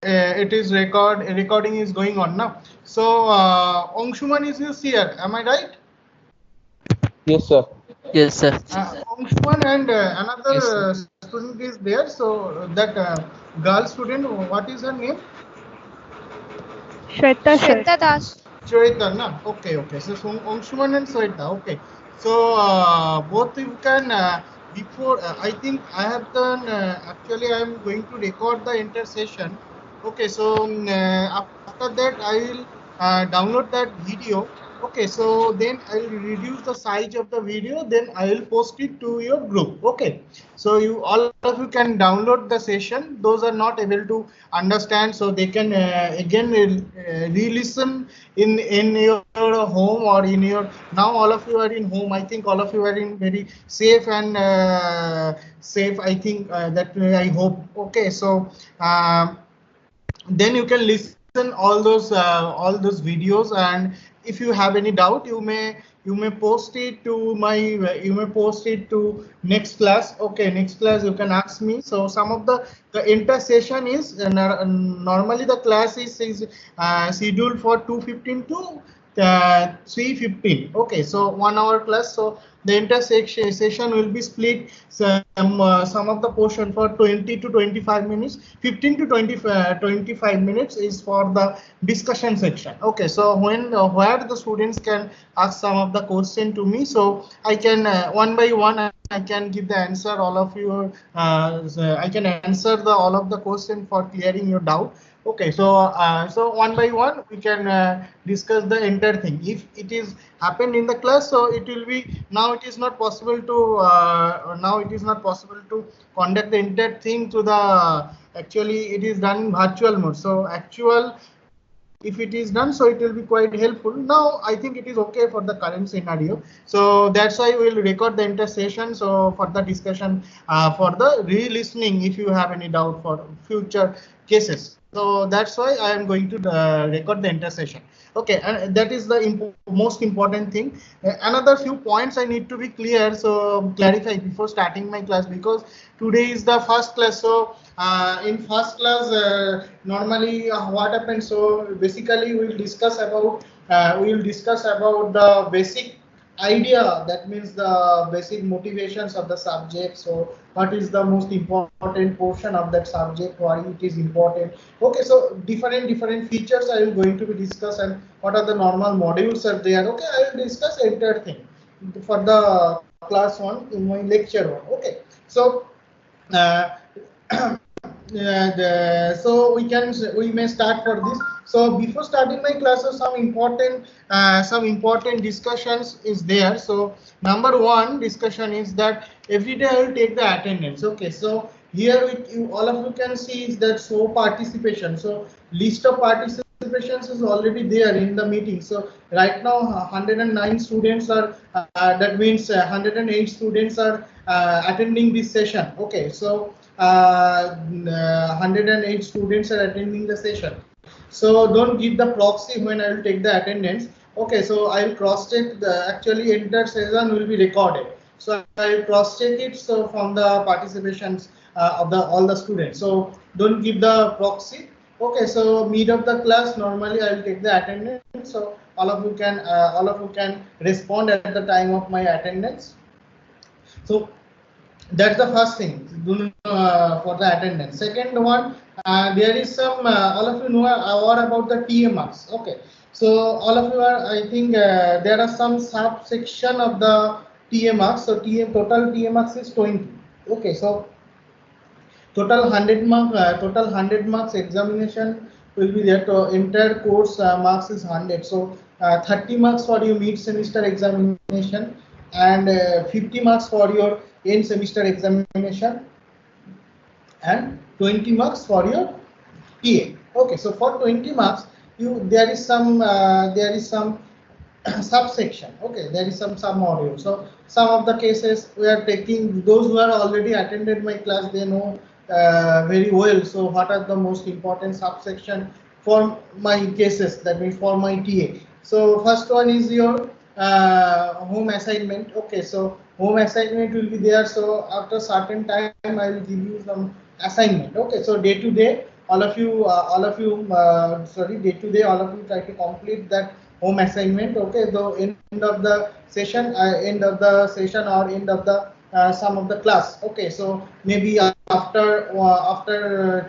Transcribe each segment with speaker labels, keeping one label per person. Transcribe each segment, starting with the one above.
Speaker 1: it is recording is going on now. So Angshuman is here. Am I right?
Speaker 2: Yes, sir.
Speaker 3: Yes, sir.
Speaker 1: Angshuman and
Speaker 3: Yes, sir.
Speaker 1: another student is there. So that girl student, what is her name?
Speaker 4: Shweta sir.
Speaker 5: Shweta Das.
Speaker 1: Shweta, na? Okay, okay. So Angshuman and Shweta. Okay. So both you can before I think I have done. Actually, I am going to record the entire session. Okay. So after that, I will download that video. Okay. So then I will reduce the size of the video. Then I will post it to your group. Okay. So you all of you can download the session. Those are not able to understand, so they can again re-listen in your home or in your, now all of you are in home. I think all of you are in very safe and safe, I think that I hope. Okay, so then you can listen all those videos, and if you have any doubt, you may post it to my you may post it to next class. Okay, next class you can ask me. So some of the inter session is normally the class is scheduled for 2:15 to 3:15. Okay, so 1 hour class. So the intersection session will be split some of the portion for 20 to 25 minutes. 15 to 25 minutes is for the discussion section. Okay, so when where the students can ask some of the question to me, so I can one by one I can give the answer all of your I can answer the all of the question for clearing your doubt. Okay, so so one by one we can discuss the entire thing. If it is happened in the class, so it will be, now it is not possible to conduct the entire thing to the, actually it is done in virtual mode. So actual, if it is done, so it will be quite helpful. Now I think it is okay for the current scenario. So that's why we'll record the entire session, so for the discussion, for the re-listening if you have any doubt for future cases. So that's why I am going to record the entire session. Okay, and that is the most important thing. Another few points I need to be clear, so clarify before starting my class, because today is the first class. So in first class, normally what happens? So basically, we will discuss about the basic idea, that means the basic motivations of the subject. So what is the most important portion of that subject, why it is important. Okay, so different features I will going to be discuss, and what are the normal modules are there. Okay, I will discuss entire thing for the class 1 in my lecture 1. Okay, so uh, so we may start for this. So before starting my classes, some important discussions is there. So number one discussion is that every day I will take the attendance. Okay, so here with you, all of you can see is that show participation. So list of participations is already there in the meeting. So right now 109 students are that means 108 students are attending this session. Okay, so 108 students are attending the session. So don't give the proxy when I will take the attendance. Okay, so I will cross check the, actually entire session will be recorded. So I will cross check it, so from the participations of the all the students. So don't give the proxy. Okay, so mid of the class normally I will take the attendance. So all of you can respond at the time of my attendance. So that's the first thing, for the attendance. Second one, there is some all of you know aware about the TA marks. Okay, so all of you are, I think there are some subsection of the TA marks. So total TA marks is 20. Okay, so total 100 marks examination will be there. To entire course marks is 100. So 30 marks for your mid semester examination, and 50 marks for your end semester examination, and 20 marks for your TA. Okay, so for 20 marks, there is some subsection. Okay, there is some sub-module. So some of the cases we are taking, those who are already attended my class, they know very well. So what are the most important subsection for my cases, that means for my TA. So first one is your home assignment. Okay, so home assignment will be there. So after certain time I will give you some assignment. Okay, so day to day sorry, day to day, all of you try to complete that home assignment. Okay, the end of the session or end of the some of the class. Okay, so maybe after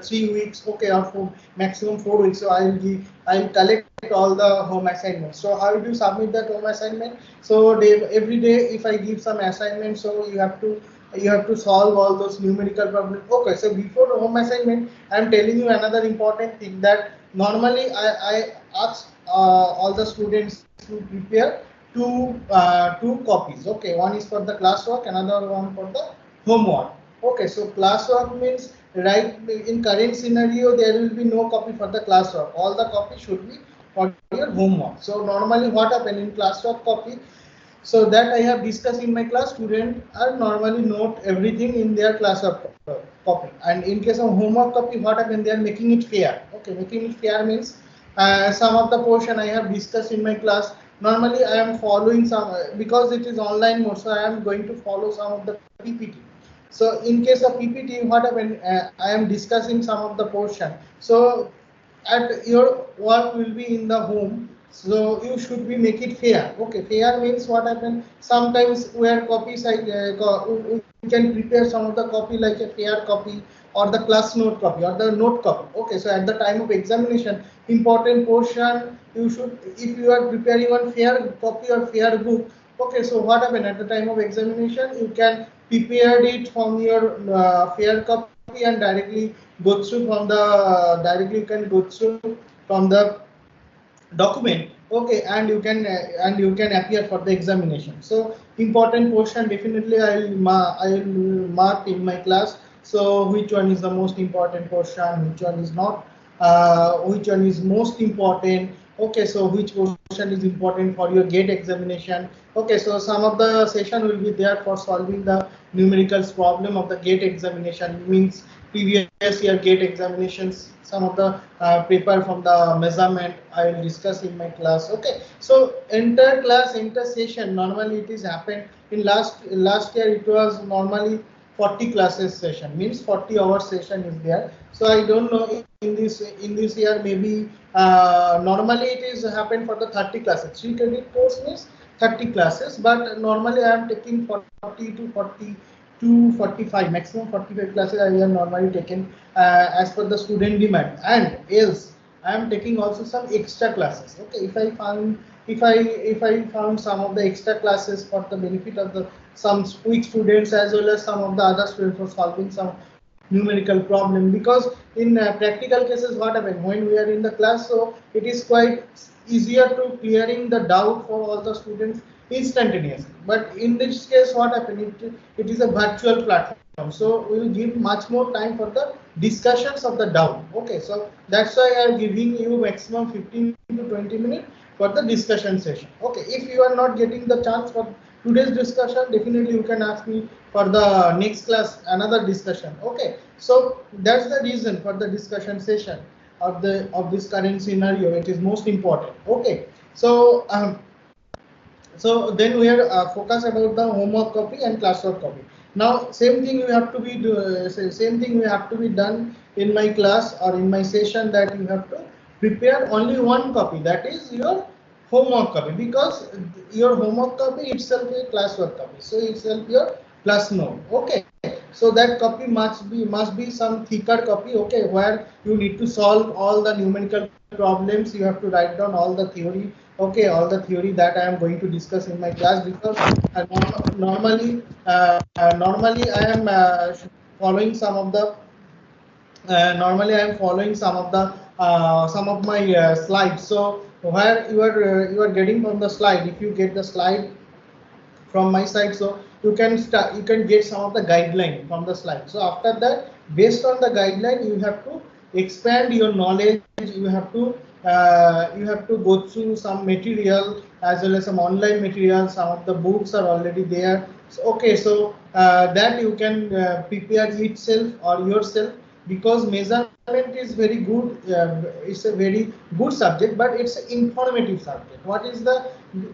Speaker 1: 3 weeks, okay, or for maximum 4 weeks. So I'll collect all the home assignments. So how do you submit that home assignment? So every day, if I give some assignment, so you have to solve all those numerical problems. Okay, so before the home assignment, I'm telling you another important thing, that normally I ask all the students to prepare two copies. Okay, one is for the classwork, another one for the homework. Okay, so classwork means, right, in current scenario there will be no copy for the classwork. All the copy should be for your homework. So normally what happen in classwork copy, so that I have discussed in my class, student are normally note everything in their class of copy. And in case of homework copy, what happen, they are making it fair. Okay, making it fair means some of the portion I have discussed in my class. Normally I am following some, because it is online mode, so I am going to follow some of the PPT. So in case of PPT, what happen, I am discussing some of the portion. So at your work will be in the home, so you should be make it fair. Okay, fair means what happen, sometimes where copies we can prepare some of the copy like a fair copy, or the class note copy, or the note copy. Okay, so at the time of examination, important portion, you should, if you are preparing one fair copy or fair book, okay, so what happen, at the time of examination you can prepare it from your fair copy, and directly go through from the directly you can go through from the document. Okay, and you can appear for the examination. So important portion, definitely I'll mark in my class. So which one is the most important portion, which one is not, which one is most important. Okay, so which portion is important for your gate examination. Okay, so some of the session will be there for solving the numericals problem of the gate examination, means previous year gate examinations, some of the paper from the measurement I will discuss in my class. Okay, so enter class, enter session, normally it is happened in last year, it was normally 40 classes session, means 40 hour session is there. So I don't know in this year, maybe normally it is happened for the 30 classes. 3 credit course means 30 classes, but normally I am taking 40 to 40 to 45, maximum 45 classes I have normally taken as per the student demand. And else I am taking also some extra classes. Okay, if I found some of the extra classes for the benefit of the some weak students, as well as some of the other students for solving some numerical problem. Because in practical cases, what happen when we are in the class, so it is quite easier to clearing the doubt for all the students instantaneously. But in this case, what happen, it is a virtual platform, so we will give much more time for the discussions of the doubt. Okay, so that's why I am giving you maximum 15 to 20 minutes for the discussion session. Okay, if you are not getting the chance for today's discussion, definitely you can ask me for the next class another discussion. Okay, so that's the reason for the discussion session of this current scenario, it is most important. Okay, so then we are focused about the homework copy and classwork copy. Now same thing we have to be same thing we have to be done in my class or in my session, that you have to prepare only one copy, that is your homework copy, because your homework copy itself is classwork copy, so itself your plus note. Okay, so that copy must be some thicker copy. Okay, where you need to solve all the numerical problems, you have to write down all the theory. Okay, all the theory that I am going to discuss in my class, because normally I am following some of the some of my slides. So where you are getting from the slide, if you get the slide from my side, so you can get some of the guideline from the slide. So after that, based on the guideline, you have to expand your knowledge, you have to go through some material, as well as some online material. Some of the books are already there. So, okay, so that you can prepare itself or yourself because measurement is very good. It's a very good subject, but it's an informative subject. What is the,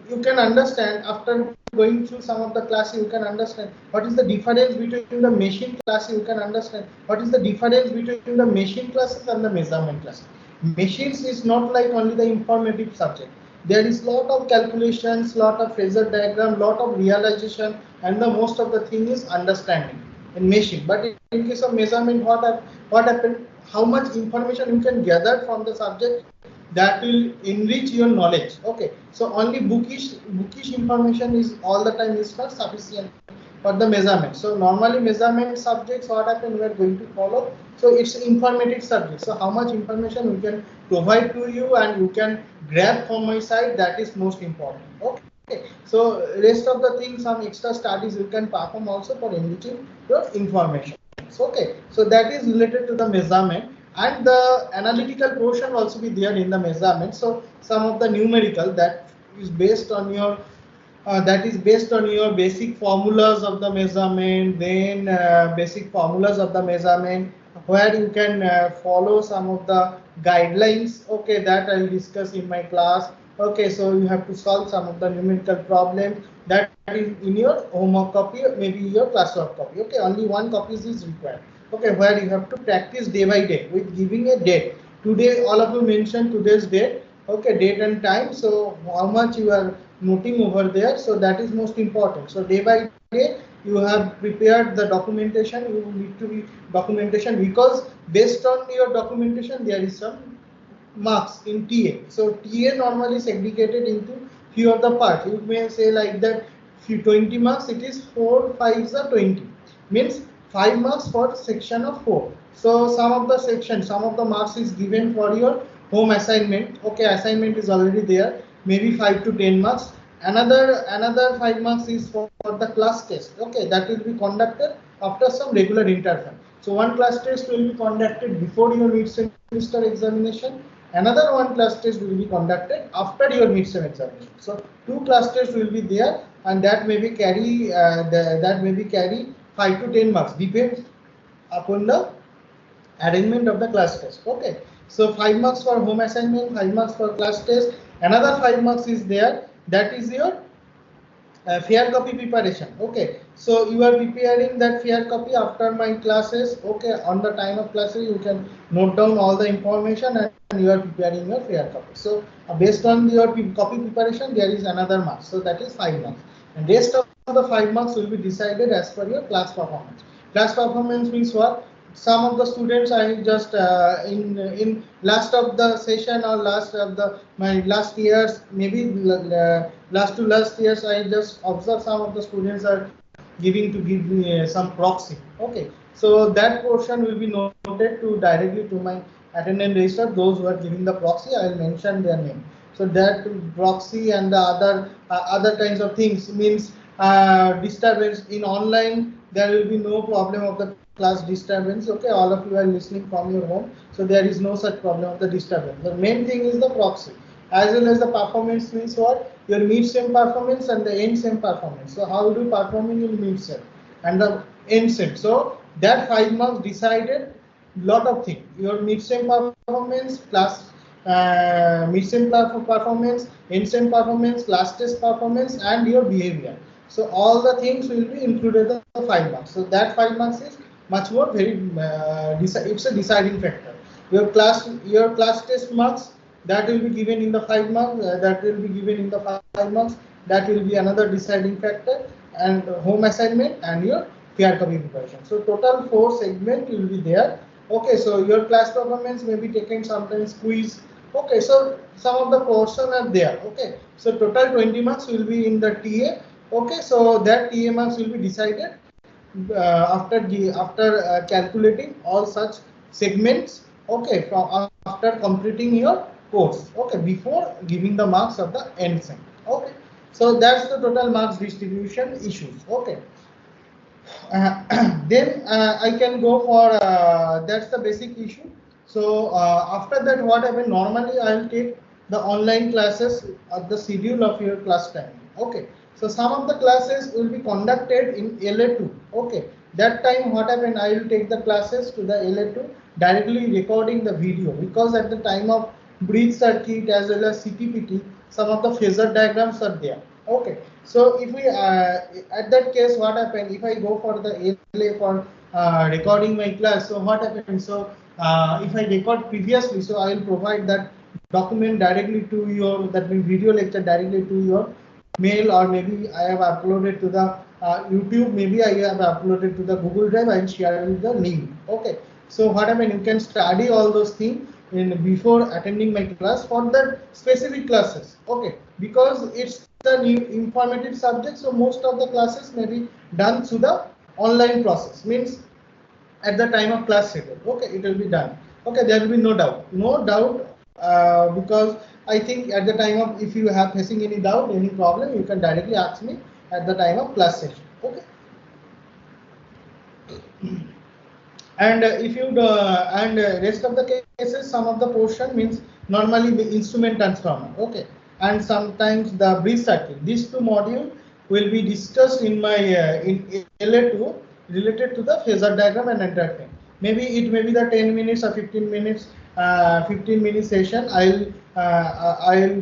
Speaker 1: you can understand after going through some of the class, you can understand what is the difference between the machine class. You can understand what is the difference between the machine classes and the measurement classes. Machines is not like only the informative subject. There is lot of calculations, lot of phasor diagram, lot of realization, and the most of the thing is understanding in machine. But in case of measurement, what happened, how much information you can gather from the subject, that will enrich your knowledge. Okay, so only bookish information is all the time is not sufficient for the measurement. So normally measurement subjects, what happen, we are going to follow, so it's informative subject. So how much information we can provide to you and you can grab from my side, that is most important. Okay, so rest of the things, some extra studies you can perform also for enriching your information. Okay, so that is related to the measurement, and the analytical portion also be there in the measurement. So some of the numerical that is based on your basic formulas of the measurement, then basic formulas of the measurement, where you can follow some of the guidelines. Okay, that I will discuss in my class. Okay, so you have to solve some of the numerical problems that is in your homework copy, maybe your classwork copy. Okay, only one copy is required. Okay, where you have to practice day by day with giving a date. Today, all of you mentioned today's date. Okay, date and time. So how much you are noting over there, so that is most important. So day by day you have prepared the documentation. You need to be documentation, because based on your documentation there is some marks in TA. So TA normally segregated into few of the parts. You may say like that, few 20 marks, it is 4 5s are 20, means 5 marks for section of 4. So some of the section, some of the marks is given for your home assignment. Okay, assignment is already there, maybe 5 to 10 marks. Another 5 marks is for the class test. Okay, that will be conducted after some regular interval. So one class test will be conducted before your mid semester examination. Another one class test will be conducted after your mid-sem examination. So two class tests will be there, and that may be carry 5 to 10 marks, depends upon the arrangement of the class test. Okay, so 5 marks for home assignment, 5 marks for class test. Another 5 marks is there, that is your fair copy preparation. Okay, so you are preparing that fair copy after my classes. Okay, on the time of classes you can note down all the information and you are preparing your fair copy. So based on your copy preparation there is another mark, so that is 5 marks, and rest of the 5 marks will be decided as per your class performance. Class performance means what? Some of the students, I just in last of the session or last of the my last years, maybe last to last years, I just observe some of the students are giving to give me some proxy. Okay, so that portion will be noted to directly to my attendance register. Those who are giving the proxy, I will mention their name. So that proxy and the other kinds of things means disturbance in online, there will be no problem of the class disturbance. Okay, all of you are listening from your home, so there is no such problem of the disturbance. The main thing is the proxy, as well as the performance means what? Your mid-sem performance and the end-sem performance. So how do you performing in mid-sem and the end-sem? So that 5 marks decided lot of things. Your mid-sem performance, class mid-sem performance, end-sem performance, class test performance, and your behavior. So all the things will be included the 5 marks. So that 5 marks is much more very it's a deciding factor. Your class test marks, that will be given in the 5 marks. That will be given in the 5 marks. That will be another deciding factor, and home assignment and your fair copy preparation. So total 4 segment will be there. Okay, so your class performance may be taken sometimes quiz. Okay, so some of the portion are there. Okay, so total 20 marks will be in the TA. Okay, so that TA marks will be decided after calculating all such segments. Okay, from after completing your course. Okay, before giving the marks of the end sem. Okay, so that's the total marks distribution issues. Okay. Then I can go for that's the basic issue. So after that, what happen? Normally, I will take the online classes at the schedule of your class time. Okay. So some of the classes will be conducted in LA2. Okay. That time what happened, I will take the classes to the LA2 directly recording the video, because at the time of bridge circuit as well as CTPT, some of the phasor diagrams are there. Okay, so if we at that case what happened, if I go for the LA for recording my class, so what happens, so if I record previously, so I will provide that document directly to your, that means video lecture directly to your mail, or maybe I have uploaded to the YouTube, maybe I have uploaded to the Google Drive and sharing the link. Okay, so what I mean, you can study all those things in before attending my class for the specific classes. Okay, because it's the new informative subject, so most of the classes may be done through the online process. Means at the time of class schedule. Okay, it will be done. Okay, there will be no doubt, because I think at the time of, if you have facing any doubt, any problem, you can directly ask me at the time of class session. Okay, and if you and rest of the cases, some of the portion means normally the instrument transformer. Okay, and sometimes the bridge circuit. These two modules will be discussed in my in LA2 related to the phasor diagram and entertainment. Maybe it may be the 10 minutes or 15 minutes 15-minute session. I'll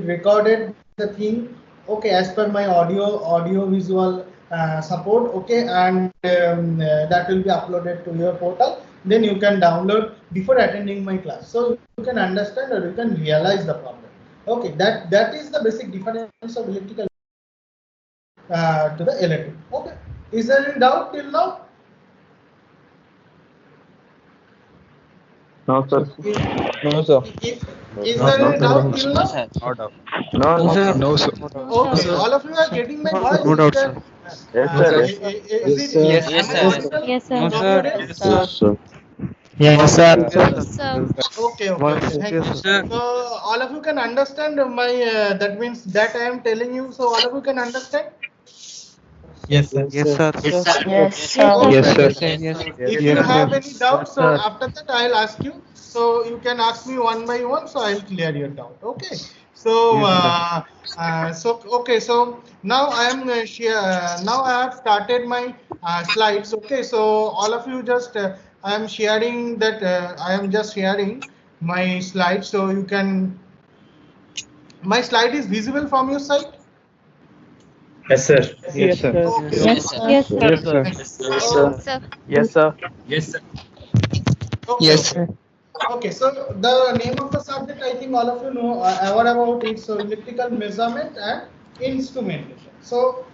Speaker 1: recorded the thing, okay, as per my audio visual support. Okay, and that will be uploaded to your portal, then you can download before attending my class, so you can understand or you can realize the problem. Okay, that is the basic difference of electrical to the electric. Okay, is there any doubt till now?
Speaker 2: No, sir.
Speaker 1: Is,
Speaker 2: No, sir.
Speaker 1: is
Speaker 2: No,
Speaker 1: there
Speaker 2: no,
Speaker 1: any
Speaker 2: sir.
Speaker 1: doubt till now?
Speaker 3: No doubt.
Speaker 2: No, no, sir.
Speaker 4: No, sir.
Speaker 5: No,
Speaker 1: Okay,
Speaker 5: sir.
Speaker 1: all of you are getting my voice.
Speaker 4: No
Speaker 1: Is
Speaker 4: doubt,
Speaker 1: there,
Speaker 4: sir.
Speaker 2: Yes,
Speaker 1: uh,
Speaker 2: sir.
Speaker 1: is
Speaker 4: Yes,
Speaker 1: it,
Speaker 4: sir.
Speaker 1: am I audible
Speaker 5: Yes, sir.
Speaker 1: from your end?
Speaker 5: Yes, sir.
Speaker 2: Sir.
Speaker 3: Yes, sir.
Speaker 5: Yes, sir.
Speaker 1: Okay, okay, okay. Thank you. So all of you can understand my that means that I am telling you. So all of you can understand.
Speaker 3: Yes, sir.
Speaker 4: Yes, sir.
Speaker 5: Yes,
Speaker 1: Okay.
Speaker 4: Yes, sir.
Speaker 1: If you have any doubts, so after that I'll ask you. So you can ask me one by one. So I'll clear your doubt. Okay. So okay. So now I am now I have started my slides. Okay. So all of you just I am sharing that I am just sharing my slides. So you can. My slide is visible from your side.
Speaker 3: Yes, sir.
Speaker 4: Yes, sir.
Speaker 1: Okay.
Speaker 5: Yes,
Speaker 1: Okay.
Speaker 5: sir. Yes, sir.
Speaker 2: Yes, sir.
Speaker 3: Yes,
Speaker 1: So,
Speaker 3: sir.
Speaker 5: Sir.
Speaker 2: Yes, sir.
Speaker 3: Yes, sir.
Speaker 1: okay. Okay. Okay, so the name of the subject, I think all of you know aware about it. So electrical measurement and instrumentation. So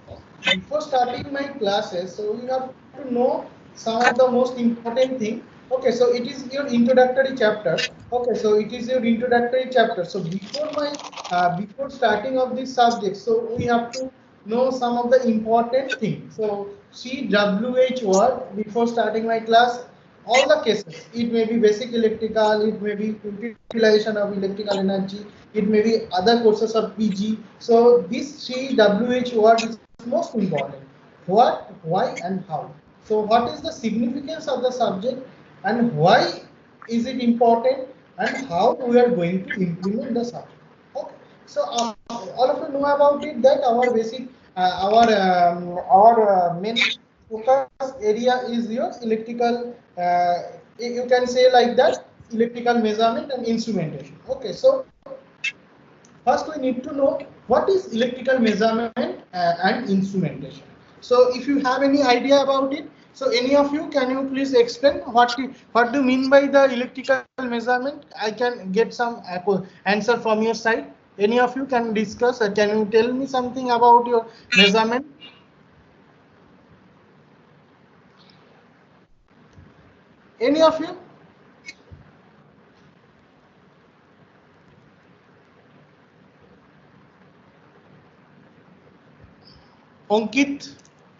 Speaker 1: before starting my classes, so you have to know some of the most important thing. Okay, so it is your introductory chapter. Okay, so it is your introductory chapter. So before starting of this subject, so we have to know some of the important things. So CWH word before starting my class, all the cases, it may be basic electrical, it may be utilization of electrical energy, it may be other courses of PG. So this CWH word is most important. What, why and how. So what is the significance of the subject and why is it important and how we are going to implement the subject. Okay, so all of you know about it that our basic our main focus area is your electrical, you can say like that, electrical measurement and instrumentation. Okay, so first we need to know what is electrical measurement and instrumentation. So if you have any idea about it, so any of you, can you please explain what do you mean by the electrical measurement? I can get some answer from your side. Any of you can discuss, can you tell me something about your measurement? Any of you? Ankit,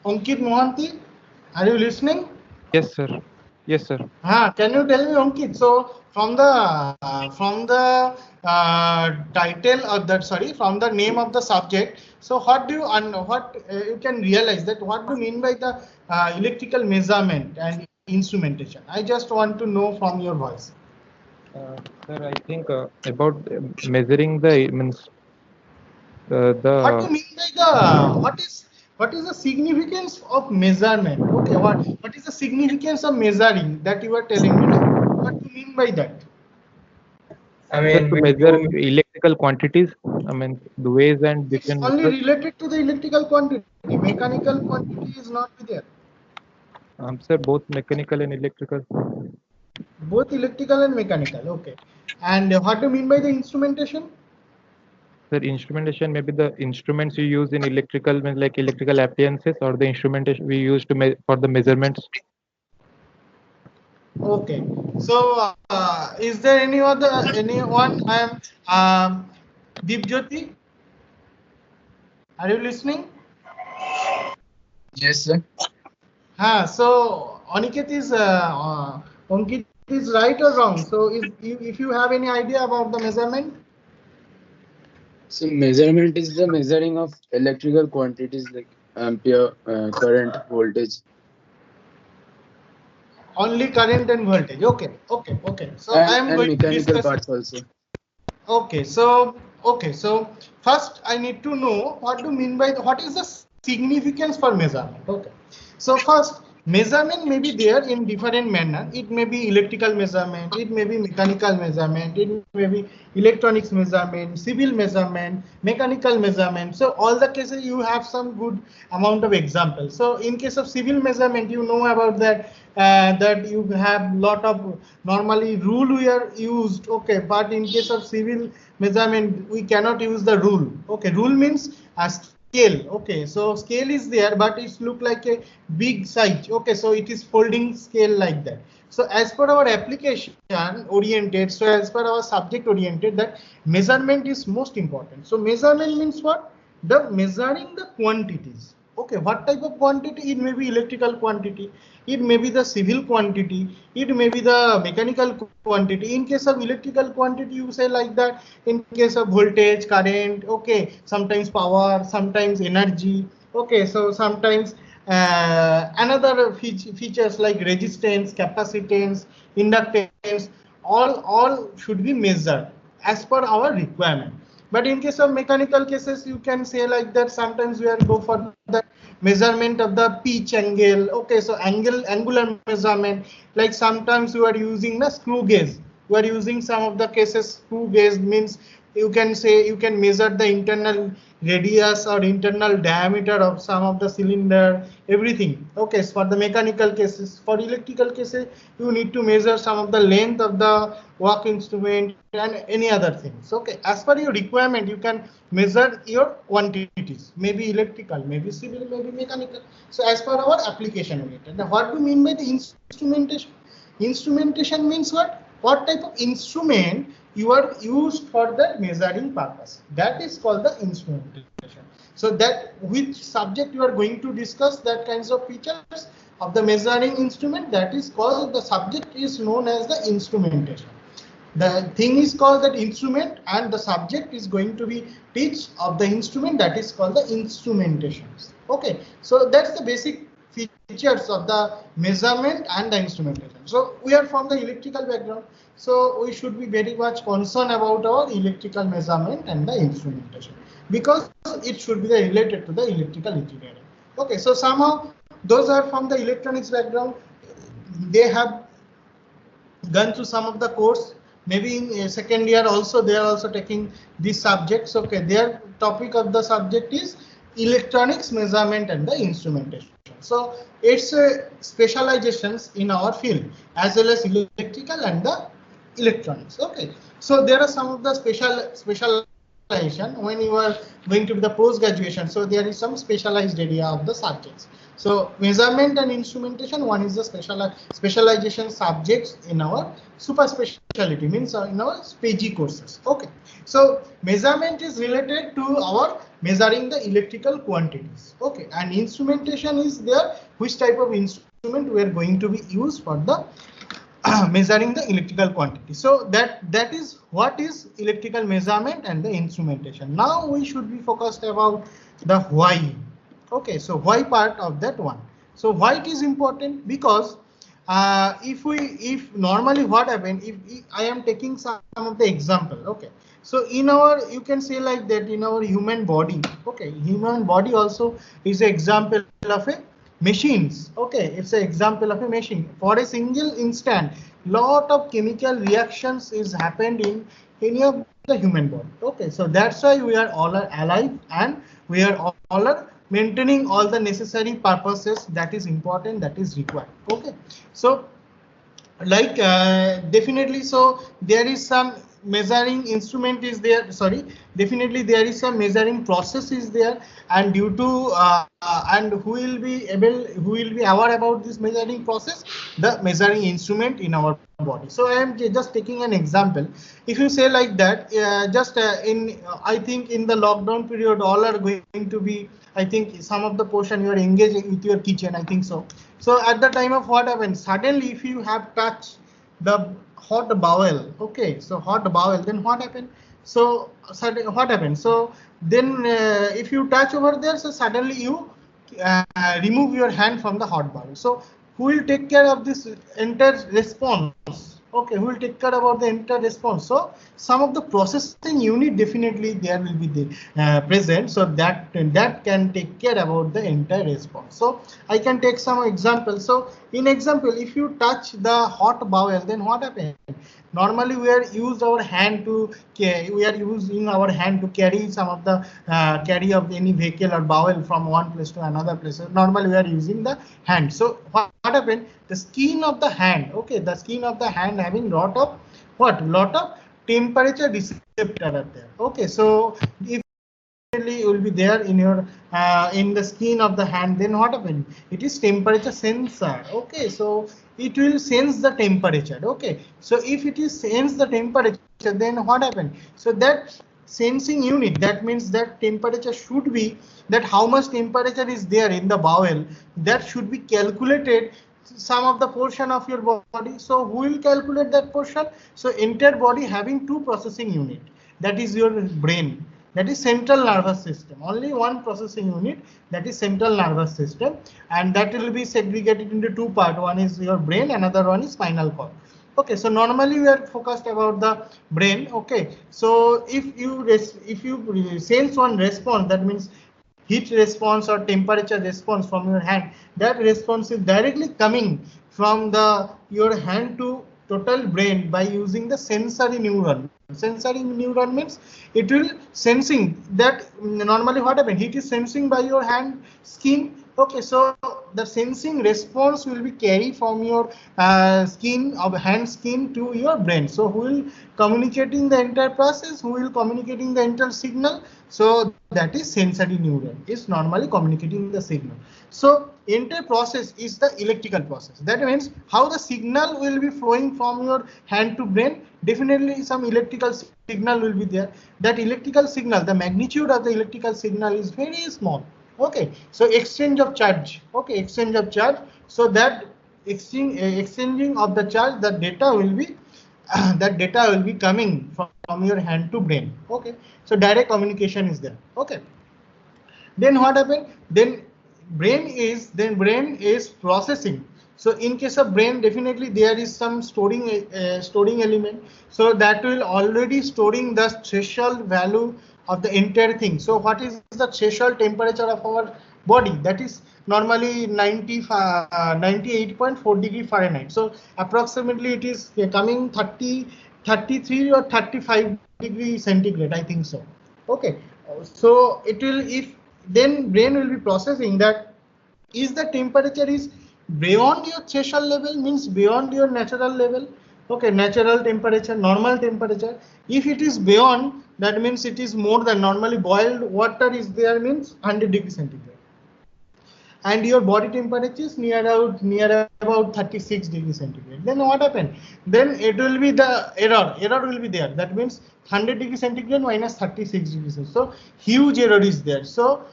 Speaker 1: Ankit Mohanty, are you listening?
Speaker 4: Yes, sir. Yes, sir.
Speaker 1: Can you tell me, Ankit? So from the title or that, sorry, from the name of the subject. So what do you what you can realize that what do you mean by the electrical measurement and instrumentation? I just want to know from your voice.
Speaker 4: Sir, I think about measuring the means
Speaker 1: What do
Speaker 4: the
Speaker 1: you mean by the what is the significance of measurement? Okay, what is the significance of measuring that you are telling me? What do you mean by that?
Speaker 3: I
Speaker 4: Sir,
Speaker 3: mean,
Speaker 4: to
Speaker 3: we
Speaker 4: measure
Speaker 3: do.
Speaker 4: electrical quantities, I mean, the ways and
Speaker 1: It's
Speaker 4: different
Speaker 1: only
Speaker 4: methods.
Speaker 1: related to the electrical quantity. Mechanical quantity is not there.
Speaker 4: Sir, both mechanical and electrical.
Speaker 1: Both electrical and mechanical. Okay. And what do you mean by the instrumentation?
Speaker 4: Sir, instrumentation may be the instruments you use in electrical, means like electrical appliances, or the instrumentation we use to for the measurements.
Speaker 1: Okay. So, is there anyone? I am Deep Jyoti. Are you listening?
Speaker 2: Yes, sir.
Speaker 1: So Aniket Ankit is right or wrong? So, if you have any idea about the measurement,
Speaker 2: So measurement is the measuring of electrical quantities like ampere, current, voltage.
Speaker 1: only current and voltage. Okay. Okay. Okay. So I am
Speaker 2: And
Speaker 1: going to
Speaker 2: mechanical
Speaker 1: discuss.
Speaker 2: parts also.
Speaker 1: So first I need to know what do you mean by what is the significance for measurement. Okay. So first, measurement may be there in different manner. It may be electrical measurement, it may be mechanical measurement, it may be electronics measurement, civil measurement, mechanical measurement. So all the cases you have some good amount of examples. So in case of civil measurement, you know about that that you have lot of normally rule we are used. Okay, but in case of civil measurement we cannot use the rule. Okay, rule means a scale. Okay, so scale is there, but it's look like a big size. Okay, so it is folding scale like that. So as per our application oriented, so as per our subject oriented, that measurement is most important. So measurement means what? The measuring the quantities. Okay, what type of quantity? It may be electrical quantity, it may be the civil quantity, it may be the mechanical quantity. In case of electrical quantity, you say like that, in case of voltage, current, okay, sometimes power, sometimes energy. Okay, so sometimes another features like resistance, capacitance, inductance, all should be measured as per our requirement. But in case of mechanical cases, you can say like that, sometimes we are go for the measurement of the pitch angle. Okay, so angular measurement, like sometimes you are using the screw gauge. We are using some of the cases screw gauge means you can say you can measure the internal radius or internal diameter of some of the cylinder, everything. Okay, so for the mechanical cases, for electrical cases, you need to measure some of the length of the work instrument and any other things. Okay, as per your requirement, you can measure your quantities, maybe electrical, maybe civil, maybe mechanical. So as per our application related. Now, what do you mean by the instrumentation? Instrumentation means what? What type of instrument you are used for the measuring purpose? That is called the instrumentation. So that which subject you are going to discuss that kinds of features of the measuring instrument, that is called, the subject is known as the instrumentation. The thing is called that instrument, and the subject is going to be teach of the instrument, that is called the instrumentations. Okay, so that's the basic features of the measurement and the instrumentation. So we are from the electrical background, so we should be very much concerned about our electrical measurement and the instrumentation, because it should be related to the electrical engineering. Okay, so somehow those are from the electronics background, they have gone through some of the course, maybe in second year also they are also taking these subjects. Okay, their topic of the subject is electronics measurement and the instrumentation. So it's specializations in our field as well as electrical and the electronics. Okay, so there are some of the specialization when you are going to the post graduation. So there is some specialized area of the subjects. So measurement and instrumentation, one is the specialization subjects in our super specialty, means in our PG courses. Okay, so measurement is related to our measuring the electrical quantities. Okay, and instrumentation is there, which type of instrument we are going to be used for the measuring the electrical quantity. So that is what is electrical measurement and the instrumentation. Now we should be focused about the why. Okay, so why part of that one. So why it is important? Because if normally what happen, if I am taking some of the example, okay, so in our, you can say like that, in our human body, okay, human body also is an example of a machines, okay, it's an example of a machine. For a single instant, lot of chemical reactions is happened in any of the human body, okay, so that's why we are all are alive, and we are all are maintaining all the necessary purposes that is important, that is required, okay. So like definitely, so there is some measuring instrument is there, sorry, definitely there is some measuring process is there, and due to and who will be able, who will be aware about this measuring process, the measuring instrument in our body. So I am just taking an example. If you say like that, just in I think in the lockdown period, all are going to be, I think some of the portion you are engaging with your kitchen, I think so. So at the time of what happens, suddenly if you have touched the hot bowel, okay, so hot bowel, then what happened? So suddenly what happens? So then if you touch over there, so suddenly you remove your hand from the hot bowel. So who will take care of this entire response? Okay, who will take care about the entire response? So some of the processing unit definitely there will be the, present, so that can take care about the entire response. So I can take some examples. So in example, if you touch the hot bowel, then what happens? Normally we are use our hand to we are using our hand to carry some of the carry of any vehicle or bowel from one place to another place. Normally we are using the hand. So what happened? The skin of the hand, okay, the skin of the hand having lot of what, lot of temperature receptor are there, okay. So if will be there in the skin of the hand, then what happens? It is temperature sensor, okay. So it will sense the temperature, okay. So if it is sense the temperature, then what happens? So that sensing unit, that means that temperature should be, that how much temperature is there in the bowel, that should be calculated some of the portion of your body. So who will calculate that portion? So entire body having two processing unit, that is your brain, that is central nervous system, only one processing unit, that is central nervous system, and that will be segregated into two parts. One is your brain, another one is spinal cord, okay. So normally we are focused about the brain, okay. So if you sense one response, that means heat response or temperature response from your hand, that response is directly coming from the your hand to total brain by using the sensory neuron. Sensory neuron means it will sensing that normally what happens, heat is sensing by your hand skin, okay. So the sensing response will be carried from your skin of hand skin to your brain. So who will communicating the entire process, who will communicating the entire signal? So that is sensory neuron is normally communicating the signal. So entire process is the electrical process. That means how the signal will be flowing from your hand to brain, definitely some electrical signal will be there. That electrical signal, the magnitude of the electrical signal is very small, okay. So exchange of charge, okay, exchange of charge. So that exchanging of the charge, the data will be that data will be coming from your hand to brain, okay. So direct communication is there, okay. Then what happened? Then brain is processing. So in case of brain, definitely there is some storing element. So that will already storing the threshold value of the entire thing. So what is the threshold temperature of our body? That is normally 98.4 degree Fahrenheit. So approximately it is coming 33 or 35 degree centigrade, I think so, okay. So it will, if then brain will be processing that is the temperature is beyond your threshold level, means beyond your natural level, okay, natural temperature, normal temperature. If it is beyond, that means it is more than normally boiled water is there, means 100 degree centigrade, and your body temperature is near about 36 degree centigrade. Then what happened? Then it will be the error will be there. That means 100 degree centigrade minus 36 degrees. So huge error is there. So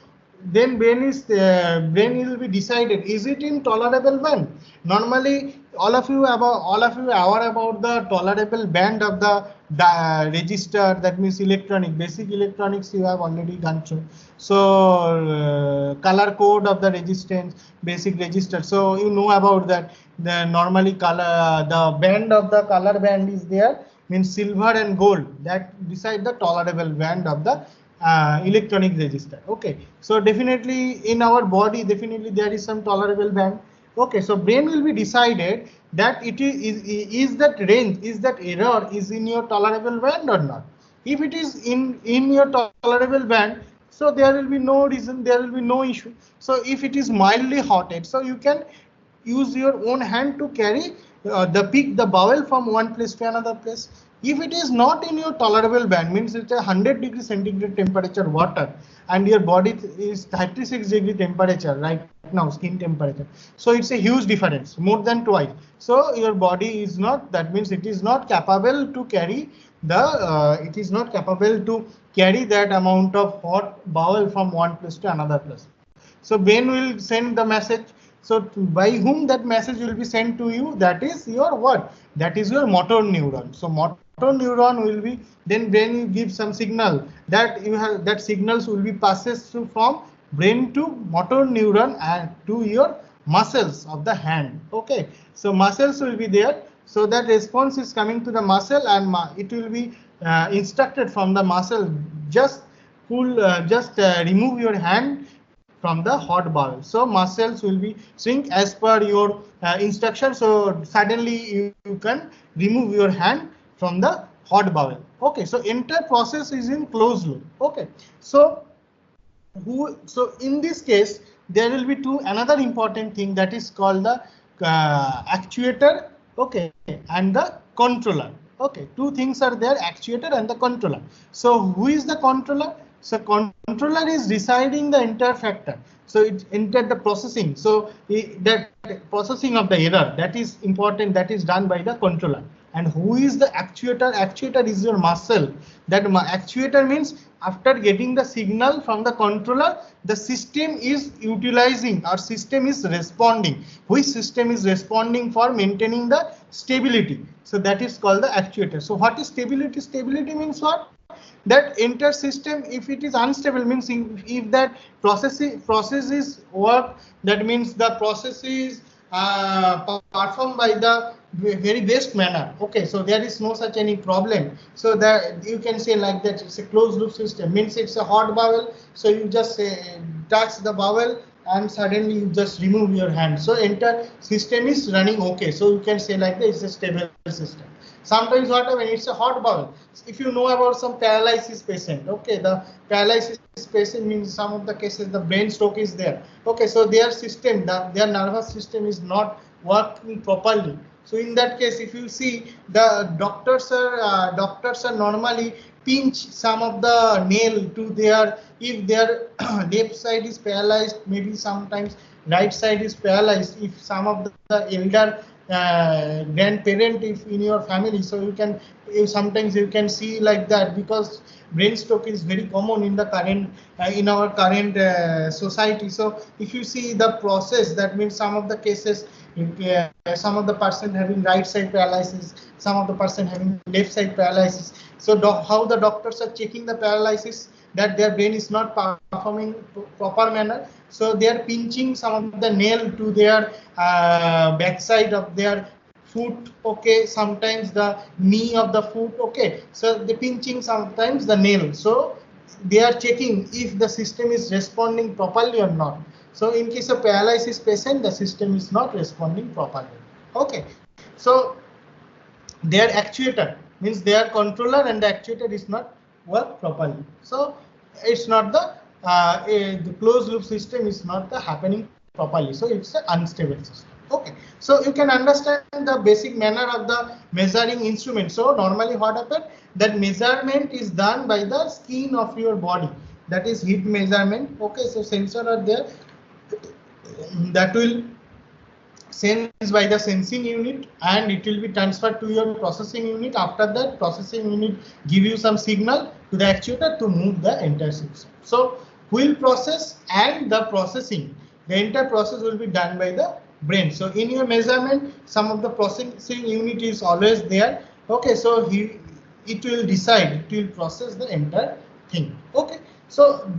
Speaker 1: then brain will be decided, is it in tolerable band? Normally all of you aware about the tolerable band of the register, that means electronic basic electronics you have already gone through. So color code of the resistance, basic register, so you know about that. The normally color, the band of the color band is there, means silver and gold, that beside the tolerable band of the electronic register. Okay, so definitely in our body, definitely there is some tolerable band. Okay, so brain will be decided that is that range, is that error is in your tolerable band or not. If it is in your tolerable band, so there will be no reason, there will be no issue. So if it is mildly hotted, so you can use your own hand to carry the bowel from one place to another place. If it is not in your tolerable band, means it's a 100 degree centigrade temperature water, and your body is 36 degree temperature right now, skin temperature. So it's a huge difference, more than twice. So your body is not, that means it is not capable to carry it is not capable to carry that amount of hot bowel from one place to another place. So brain will send the message. So by whom that message will be sent to you? That is your what? That is your motor neuron. So motor neuron will be, then brain will give some signal that you have, that signals will be passes through from brain to motor neuron and to your muscles of the hand. Okay, so muscles will be there. So that response is coming to the muscle, and it will be instructed from the muscle, just remove your hand from the hot bowel. So muscles will be shrink as per your instruction. So suddenly you can remove your hand from the hot bowel. Okay, so entire process is in closed loop. Okay, so in this case there will be another important thing, that is called the actuator, okay, and the controller. Okay, two things are there, actuator and the controller. So who is the controller? So controller is deciding the entire factor. So it entered the processing. So that processing of the error, that is important, that is done by the controller. And who is the actuator? Actuator is your muscle. That actuator means after getting the signal from the controller, the system is utilizing, our system is responding. Which system is responding for maintaining the stability? So that is called the actuator. So what is stability? Stability means what? That entire system, if it is unstable, means if that processes work, that means the process is performed by the very best manner. Okay, so there is no such any problem. So that you can say like that, it's a closed loop system, means it's a hot bowel. So you just touch the bowel and suddenly you just remove your hand. So entire system is running okay. So you can say like that, it's a stable system. Sometimes what happens, it's a hot bowel. If you know about some paralysis patient, okay, the paralysis patient means some of the cases the brain stroke is there. Okay, so their system, their nervous system is not working properly. So in that case, if you see, the doctors are normally pinch some of the nail to their, if their left side is paralyzed, maybe sometimes right side is paralyzed. If some of the elder grandparent, if in your family, so sometimes you can see like that, because brain stroke is very common in the current in our current society. So if you see the process, that means some of the cases, some of the person having right side paralysis, some of the person having left side paralysis. So how the doctors are checking the paralysis, that their brain is not performing proper manner. So they are pinching some of the nail to their backside of their foot. Okay, sometimes the knee of the foot. Okay, so they pinching sometimes the nail. So they are checking if the system is responding properly or not. So in case of paralysis patient, the system is not responding properly. Okay, so their actuator means their controller and the actuator is not work properly. So it's not the closed loop system is not the happening properly. So it's an unstable system. Okay, so you can understand the basic manner of the measuring instrument. So normally what happens, that measurement is done by the skin of your body, that is heat measurement. Okay, so sensor are there that will sense by the sensing unit, and it will be transferred to your processing unit. After that, processing unit give you some signal to the actuator to move the entire system. So wheel process and the processing, the entire process will be done by the brain. So in your measurement, some of the processing unit is always there. Okay, so it will decide, it will process the entire thing. Okay, so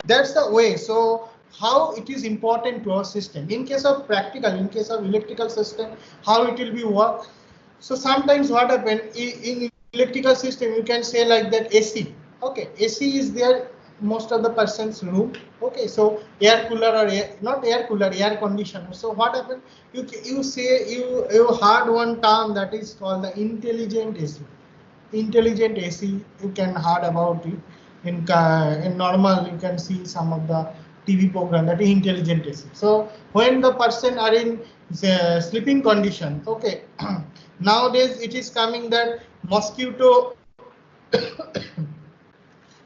Speaker 1: that's the way. So how it is important to our system. In case of practical, in case of electrical system, how it will be work. So sometimes what happen in electrical system, you can say like that AC. Okay, AC is there most of the person's room. Okay, so air cooler or not air cooler, air conditioner. So what happen? You say you heard one term that is called the intelligent AC. Intelligent AC, you can heard about it in normal. You can see some of the TV program that is intelligent AC. So when the person are in sleeping condition, okay, nowadays it is coming that mosquito.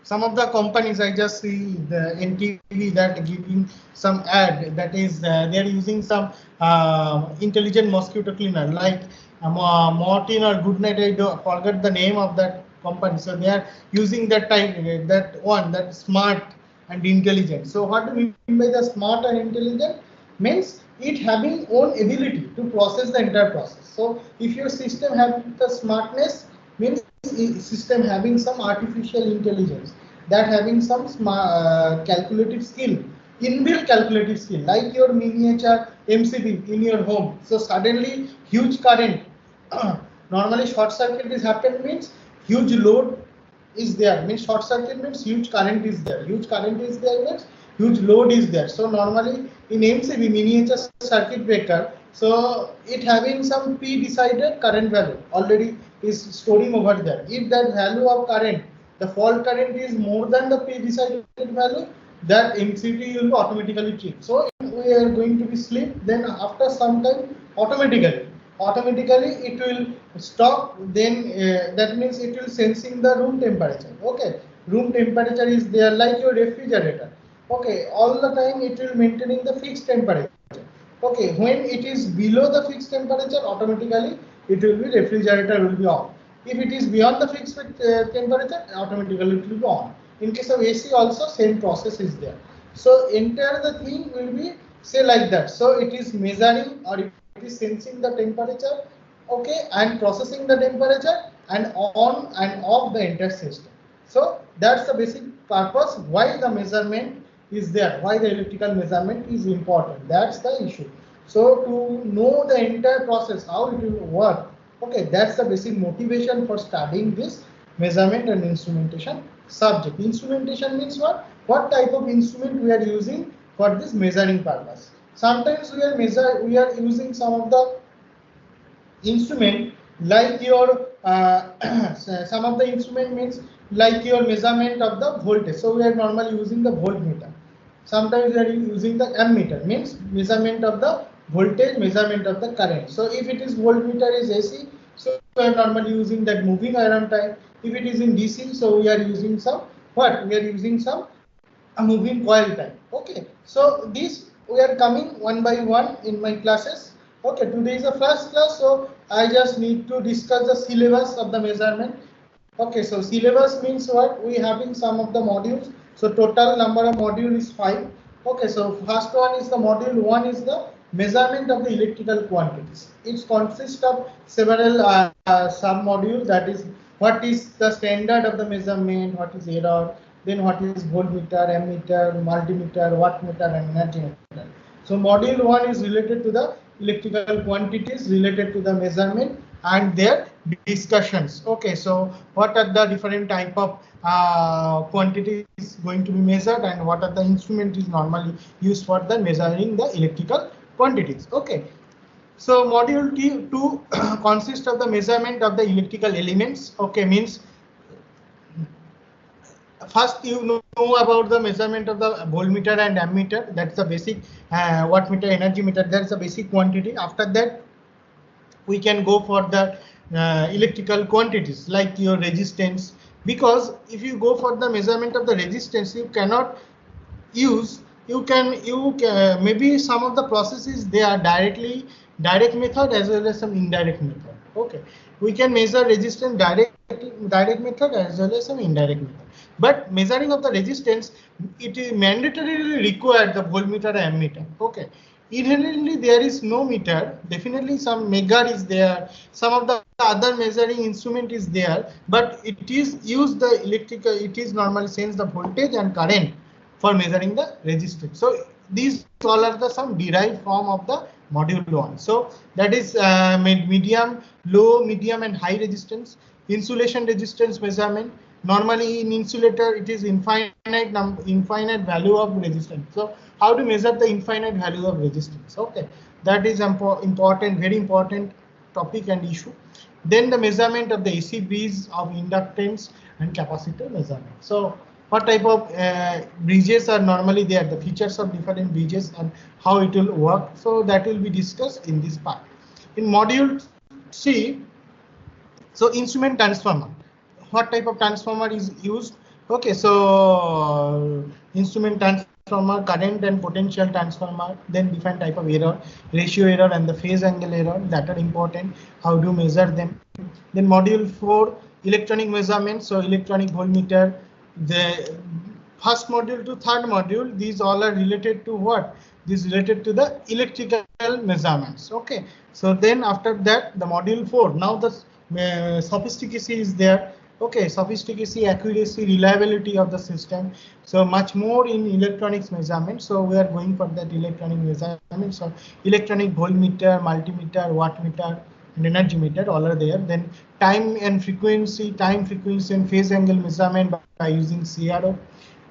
Speaker 1: Some of the companies I just see the in TV that giving some ad that is they are using some intelligent mosquito cleaner like Mortin or Goodnight. I forget the name of that company. So they are using that type, that one, that smart and intelligent. So what do we mean by the smart and intelligent? Means it having own ability to process the entire process. So if your system have the smartness, means system having some artificial intelligence, that having some calculative skill, inbuilt calculative skill, like your miniature MCB in your home. So suddenly huge current, normally short circuit is happened means huge load is there, means short circuit means huge current is there, huge current is there means huge load is there. So normally in MCB, miniature circuit breaker, so it having some pre-decided current value already is storing over there. If that value of current, the fault current is more than the pre-decided value, that MCB will automatically trip. So we are going to be sleep, then after some time automatically it will stop. Then that means it will sensing the room temperature. Okay, room temperature is there like your refrigerator. Okay, all the time it will maintaining the fixed temperature. Okay, when it is below the fixed temperature, automatically it will be refrigerator will be on. If it is beyond the fixed temperature, automatically it will be on. In case of AC also same process is there. So entire the thing will be say like that. So it is measuring or it is sensing the temperature, okay, and processing the temperature and on and off the entire system. So that's the basic purpose why the measurement is there, why the electrical measurement is important. That's the issue. So to know the entire process, how it will work, okay, that's the basic motivation for studying this measurement and instrumentation subject. Instrumentation means what? What type of instrument we are using for this measuring purpose. Sometimes we are using some of the instrument like your some of the instrument means like your measurement of the voltage. So we are normally using the voltmeter. Sometimes we are using the ammeter, means measurement of the voltage, measurement of the current. So if it is voltmeter is AC, so we are normally using that moving iron type. If it is in DC, so we are using some what? We are using some a moving coil type. Okay, so this we are coming one by one in my classes. Okay, today is the first class, so I just need to discuss the syllabus of the measurement. Okay, so syllabus means what? We having some of the modules. So total number of module is 5. Okay, so first one is the module 1 is the measurement of the electrical quantities. It consists of several sub modules. That is what is the standard of the measurement, what is error, then what is voltmeter, ammeter, multimeter, wattmeter, and energy meter. So module 1 is related to the electrical quantities, related to the measurement and their discussions. Okay, so what are the different type of quantities going to be measured and what are the instrument is normally used for the measuring the electrical quantities. Okay, so module 2 consists of the measurement of the electrical elements. Okay, means first you know about the measurement of the voltmeter and ammeter. That's the basic wattmeter, energy meter. That's the basic quantity. After that, we can go for the electrical quantities like your resistance. Because if you go for the measurement of the resistance, you cannot use. You can maybe some of the processes they are direct method as well as some indirect method. Okay, we can measure resistance direct method as well as some indirect method. But measuring of the resistance, it is mandatorily required the voltmeter and ammeter. Okay, inherently there is no meter. Definitely some megar is there, some of the other measuring instrument is there, but it is use the electrical, it is normally sense the voltage and current for measuring the resistance. So these all are the some derived form of the module 1. So that is medium, low, medium and high resistance. Insulation resistance measurement. Normally in insulator it is infinite value of resistance. So how to measure the infinite value of resistance? Okay, that is important, very important topic and issue. Then the measurement of the AC bridge of inductance and capacitor measurement. So what type of bridges are normally there, the features of different bridges and how it will work. So that will be discussed in this part. In module C, so instrument transformer, what type of transformer is used? Okay, so instrument transformer, current and potential transformer, then different type of error, ratio error and the phase angle error, that are important, how to measure them. Then module 4, electronic measurement, so electronic voltmeter. The first module to third module, these all are related to what? This related to the electrical measurements. Okay, so then after that the module 4, now the sophisticacy is there. Okay, sophisticacy, accuracy, reliability of the system. So much more in electronics measurement. So we are going for that electronic measurement. So electronic voltmeter, multimeter, wattmeter and energy meter, all are there. Then time and frequency and phase angle measurement by using CRO.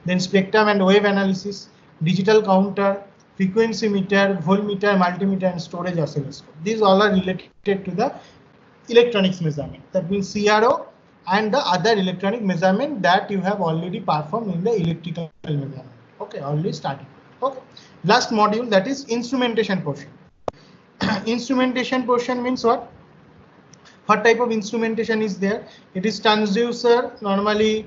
Speaker 1: Then spectrum and wave analysis, digital counter, frequency meter, voltmeter, multimeter and storage oscilloscope. These all are related to the electronics measurement. That means CRO and the other electronic measurement that you have already performed in the electrical measurement. Okay, already started. Okay, last module, that is instrumentation portion. Instrumentation portion means what? What type of instrumentation is there? It is transducer, normally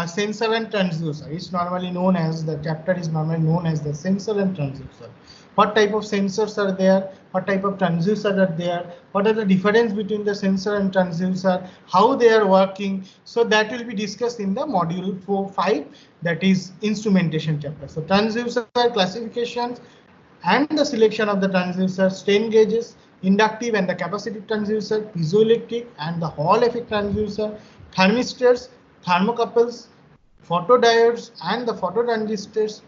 Speaker 1: sensor and transducer. It's normally known as, the chapter is normally known as the sensor and transducer. What type of sensors are there? What type of transducer are there? What are the difference between the sensor and transducer? How they are working? So that will be discussed in the module 4-5, that is instrumentation chapter. So transducer classifications and the selection of the transducer, strain gauges, inductive and the capacitive transducer, piezoelectric and the Hall effect transducer, thermistors, thermocouples, photodiodes and the phototransistors,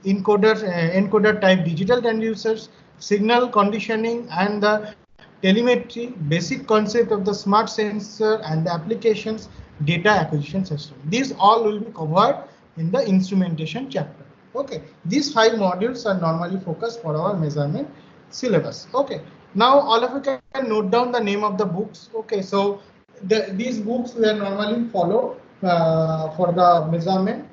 Speaker 1: encoder type digital transducers, signal conditioning and the telemetry, basic concept of the smart sensor and the applications, data acquisition system. These all will be covered in the instrumentation chapter. Okay, these 5 modules are normally focused for our measurement syllabus. Okay, now all of you can note down the name of the books. Okay, so these books we are normally follow for the measurement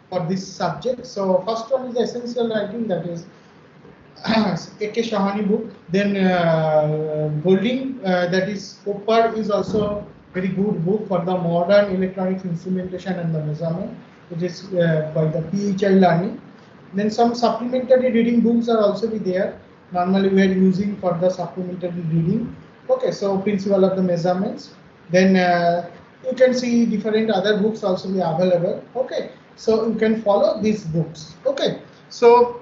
Speaker 1: for this subject. So first one is the essential writing, that is A.K. Shahani book. Then Golding, that is Copper, is also very good book for the modern electronics instrumentation and the measurement. It is by the PHI learning. Then some supplementary reading books are also be there. Normally we are using for the supplementary reading. Okay, so principle of the measurements. Then you can see different other books also be available. Okay, so you can follow these books. Okay, so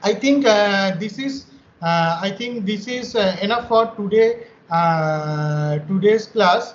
Speaker 1: I think this is enough for today. Today's class.